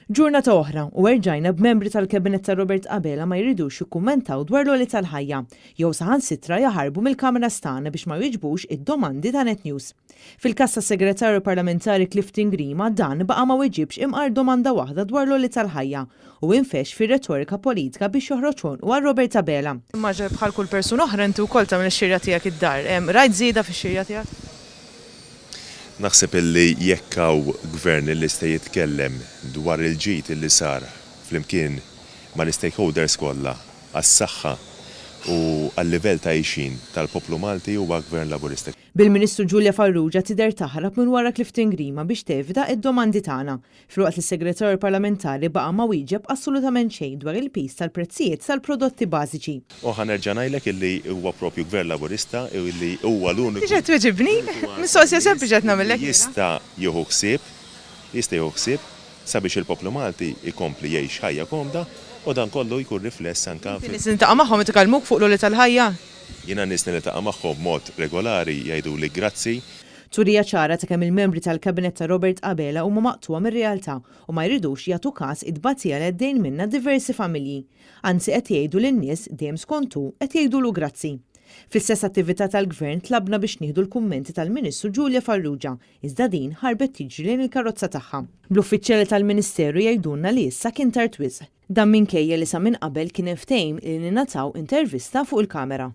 Ġurnata oħra u erġajna b'membri tal-Kabinet ta' Robert Abela ma jridux jikkummentaw dwar l-oli tal-ħajja jew saħansitra jaħarbu mill-Kamra stana biex ma jiġbux id-domandi ta' Net News. Fil-każ tas-Segretarju Parlamentari Clifton Grima dan baqa' ma weġibx imqar domanda waħda dwar l-oli tal-ħajja u infex fir-retorika politika biex joħroġ għal Robert Abela. Imma bħal kull persuna oħra inti wkoll tagħmel ix-xirja tiegħek id-dar. Rajt żieda fix-xirja tiegħek? Naħseb illi jekkaw gvern illi se jitkellem dwar il-ġid illi sar flimkien ma' l-stakeholders kollha għas-saħħa u għal-livell ta' għixin tal-poplu Malti huwa gvern Laburista. Bil-Ministru Giulia Farrugia tidher taħrab minn wara Clifton Grima biex tevita id-domandi tagħna. Filwaqt li s-Segretarju Parlamentari baqa' ma wieġeb assolutament xejn dwar il-pis tal-prezzijiet tal-prodotti bażiċi. Oħa nerġa' ngħidlek illi huwa propju gvern Laburista u illi huwa l-uniku. Tiġed tweġibni? Mistoqsija sempliċi qed nagħmellek. Jista' jieħu ħsieb sabiex il-poplu Malti ikompli jgħix ħajja komda u dan kollu jkun rifless anke Nies niltaqa' magħhom itkellmuk fuq l-oli tal-ħajja. Jiena nies niltaqa' magħhom mod regolari jgħiduli grazzi. Turija ċara ta' kemm il-membri tal-Kabinet ta' Robert Abela huma maqtuwa mir-realtà u ma jridux jagħtu każ id-battija li għeddejn minnha diversi familji. Anzi qed jgħidu lin-nies dejjem skontu qed jgħidulu grazzi. Fl-istess attività tal-Gvern tlabna biex nieħdu l-kummenti tal-Ministru Giulia Farrugia, iżda din ħarbet tiġri lejn il-karozza tagħha. Bl-uffiċjali tal-Ministeru jgħidulna li issa kien tard wisq. Dan minkejja li sa minn qabel kien ftehim li ningħataw intervista fuq il-kamera.